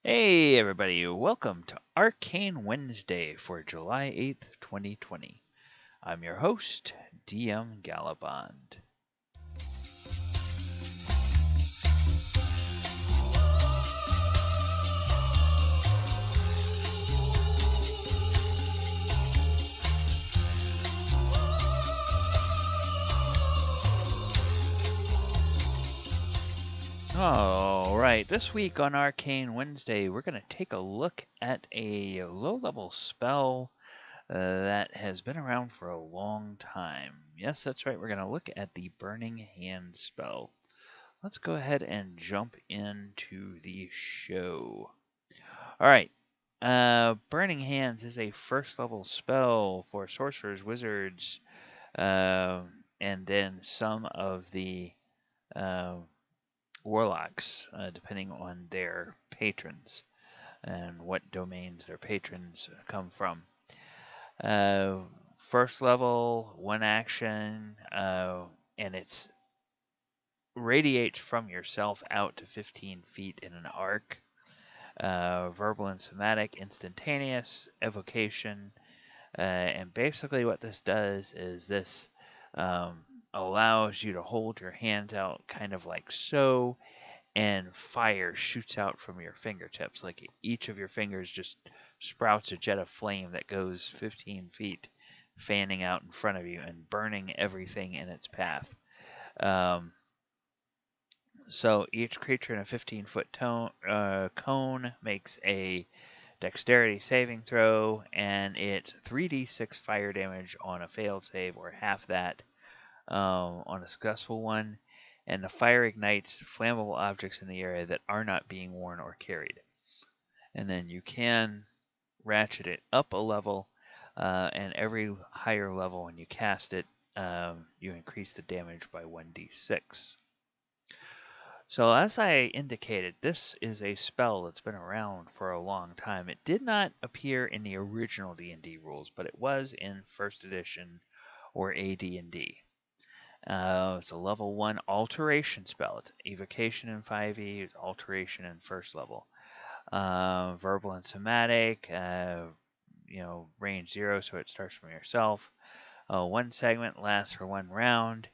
Hey everybody, welcome to Arcane Wednesday for July 8th, 2020. I'm your host, DM Gallibond. Alright, this week on Arcane Wednesday, we're going to take a look at a low-level spell that has been around for a long time. Yes, that's right, we're going to look at the Burning Hand spell. Let's go ahead and jump into the show. Alright, Burning Hands is a first level spell for sorcerers, wizards, and then some of the warlocks, depending on their patrons and what domains their patrons come from. First level, one action, and it radiates from yourself out to 15 feet in an arc. Verbal and somatic, instantaneous, evocation, and basically what this does is this allows you to hold your hands out kind of like so, and fire shoots out from your fingertips. Like each of your fingers just sprouts a jet of flame that goes 15 feet, fanning out in front of you and burning everything in its path. So each creature in a 15-foot cone makes a dexterity saving throw, and it's 3d6 fire damage on a failed save, or half that on a successful one. And the fire ignites flammable objects in the area that are not being worn or carried. And then you can ratchet it up a level, and every higher level when you cast it, you increase the damage by 1d6. So as I indicated, this is a spell that's been around for a long time. It did not appear in the original D&D rules, but it was in first edition or AD&D. It's a level 1 alteration spell. It's evocation in 5e, it's alteration in first level. Verbal and somatic, range 0, so it starts from yourself. One segment lasts for one round.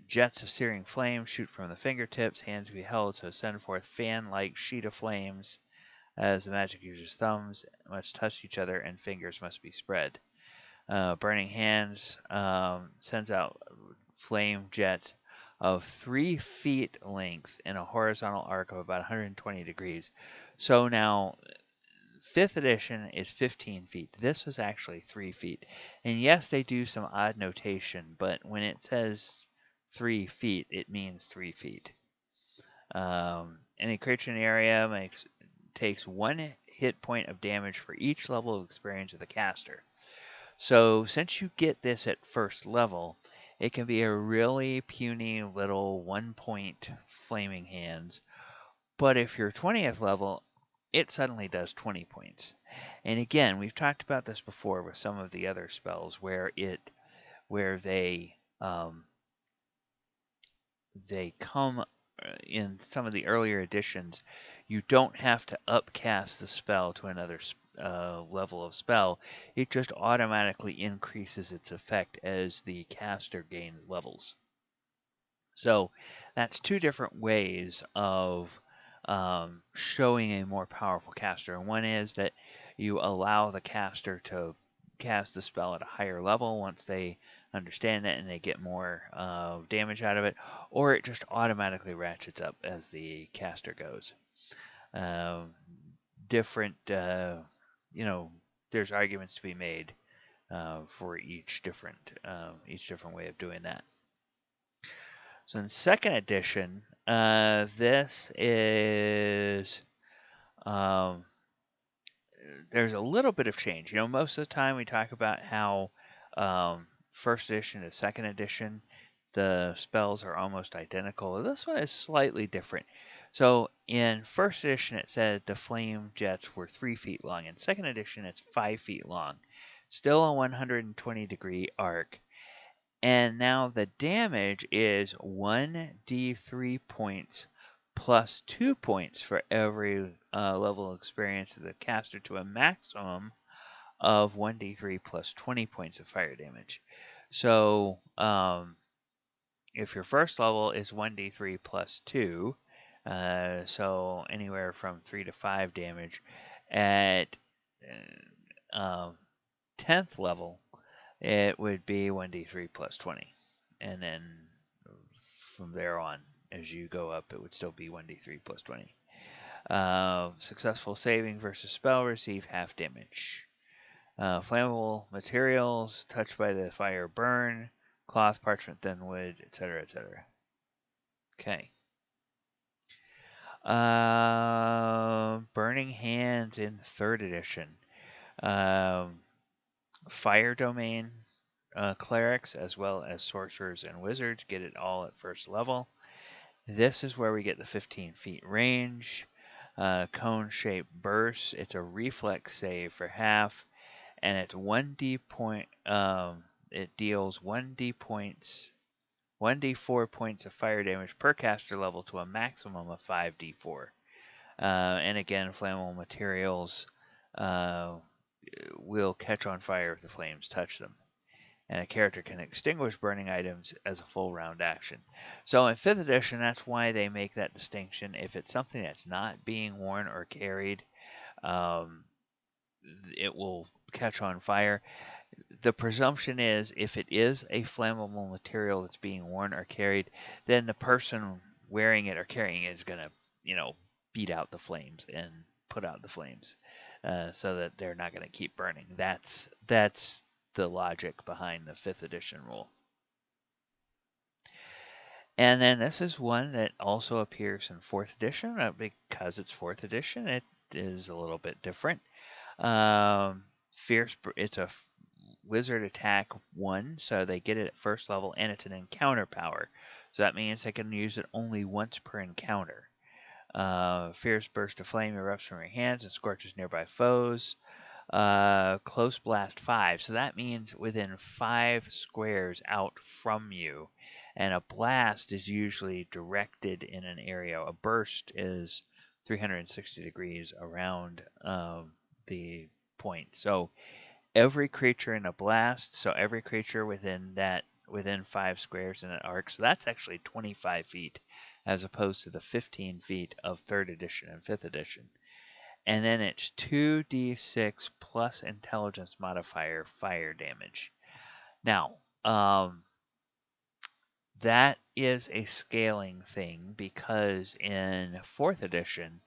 Jets of searing flame shoot from the fingertips, hands be held, so send forth fan-like sheet of flames as the magic user's thumbs must touch each other and fingers must be spread. Burning Hands sends out flame jets of 3 feet length in a horizontal arc of about 120 degrees. So now 5th edition is 15 feet. This was actually 3 feet. And yes, they do some odd notation, but when it says 3 feet, it means 3 feet. Any creature in the area takes 1 hit point of damage for each level of experience of the caster. So since you get this at first level, it can be a really puny little 1-point flaming hands. But if you're 20th level, it suddenly does 20 points. And again, we've talked about this before with some of the other spells where they come in some of the earlier editions. You don't have to upcast the spell to another level of spell. It just automatically increases its effect as the caster gains levels. So that's 2 different ways of showing a more powerful caster. And one is that you allow the caster to cast the spell at a higher level once they understand it and they get more damage out of it, or it just automatically ratchets up as the caster goes. There's arguments to be made for each different way of doing that. So in 2nd edition, this is there's a little bit of change. Most of the time we talk about how 1st edition to 2nd edition, the spells are almost identical. This one is slightly different. So in 1st edition, it said the flame jets were 3 feet long. In 2nd edition, it's 5 feet long. Still a 120-degree arc. And now the damage is 1d3 points plus 2 points for every level of experience of the caster to a maximum of 1d3 plus 20 points of fire damage. So if your first level is 1d3 plus 2, so anywhere from 3 to 5 damage, at 10th level, it would be 1d3 plus 20. And then from there on, as you go up, it would still be 1d3 plus 20. Successful saving versus spell receive half damage. Flammable materials touched by the fire burn. Cloth, parchment, thin wood, etc., etc. Okay. Burning Hands in 3rd edition. Fire domain clerics as well as sorcerers and wizards get it all at 1st level. This is where we get the 15 feet range. Cone-shaped burst. It's a reflex save for half, and it's 1d point. It deals 1d points, 1d4 points of fire damage per caster level to a maximum of 5d4. And again, flammable materials will catch on fire if the flames touch them. And a character can extinguish burning items as a full round action. So in 5th edition, that's why they make that distinction. If it's something that's not being worn or carried, it will catch on fire. The presumption is if it is a flammable material that's being worn or carried, then the person wearing it or carrying it is going to, beat out the flames and put out the flames so that they're not going to keep burning. That's the logic behind the 5th edition rule. And then this is one that also appears in 4th edition. Because it's 4th edition, it is a little bit different. It's a wizard attack 1, so they get it at 1st level, and it's an encounter power. So that means they can use it only once per encounter. Fierce burst of flame erupts from your hands and scorches nearby foes. Close blast 5, so that means within 5 squares out from you. And a blast is usually directed in an area. A burst is 360 degrees around the point. So every creature in a blast, so every creature within 5 squares in an arc, so that's actually 25 feet as opposed to the 15 feet of 3rd edition and 5th edition. And then it's 2d6 plus intelligence modifier fire damage. Now, that is a scaling thing because in 4th edition,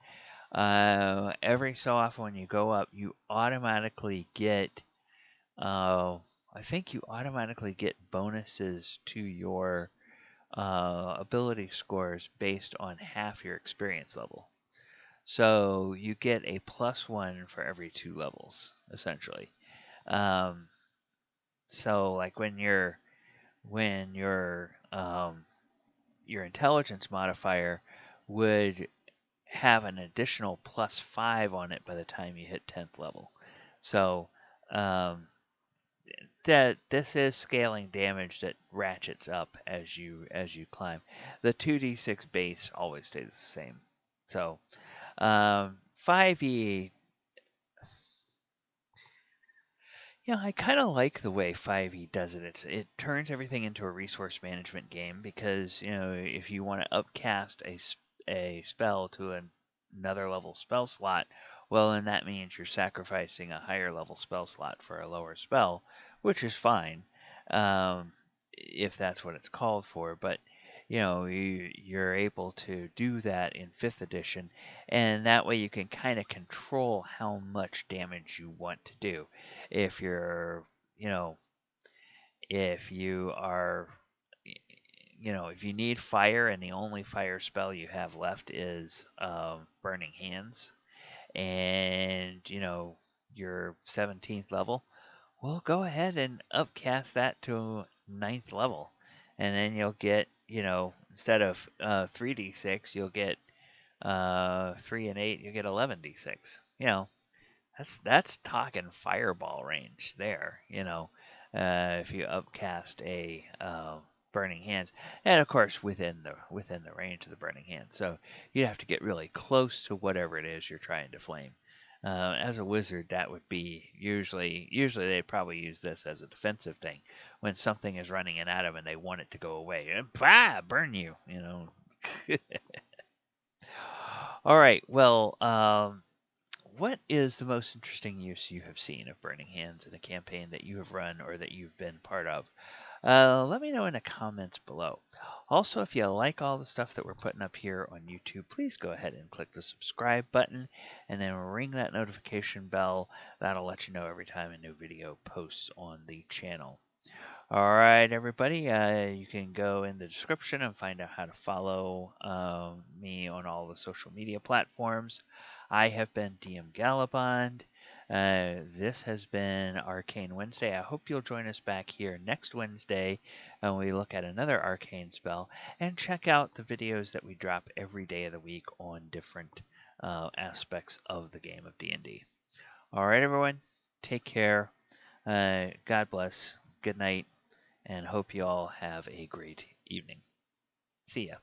every so often when you go up, you automatically get I think you automatically get bonuses to your ability scores based on half your experience level. So you get a +1 for every 2 levels, essentially. So like when your intelligence modifier would have an additional +5 on it by the time you hit 10th level. So that this is scaling damage that ratchets up as you climb. The 2d6 base always stays the same. So 5e, I kind of like the way 5e does it. It turns everything into a resource management game because if you want to upcast a spell to another level spell slot, well, then that means you're sacrificing a higher level spell slot for a lower spell, which is fine if that's what it's called for. But you're able to do that in 5th edition, and that way you can kind of control how much damage you want to do. If you're, if you are, if you need fire and the only fire spell you have left is Burning Hands, and your 17th level, well, go ahead and upcast that to 9th level, and then you'll get, instead of 3d6, you'll get 3 and 8, you'll get 11d6. That's talking fireball range there. If you upcast burning hands, and of course within the range of the burning hand. So you have to get really close to whatever it is you're trying to flame. As a wizard, that would be usually they probably use this as a defensive thing when something is running at them and they want it to go away. And burn you, you know. All right. Well, what is the most interesting use you have seen of burning hands in a campaign that you have run or that you've been part of? Let me know in the comments below. Also, if you like all the stuff that we're putting up here on YouTube, please go ahead and click the subscribe button and then ring that notification bell. That'll let you know every time a new video posts on the channel. All right, everybody, you can go in the description and find out how to follow me on all the social media platforms. I have been DM Gallibond. This has been Arcane Wednesday. I hope you'll join us back here next Wednesday when we look at another Arcane spell and check out the videos that we drop every day of the week on different aspects of the game of D&D. All right, everyone, take care. God bless. Good night and hope you all have a great evening. See ya.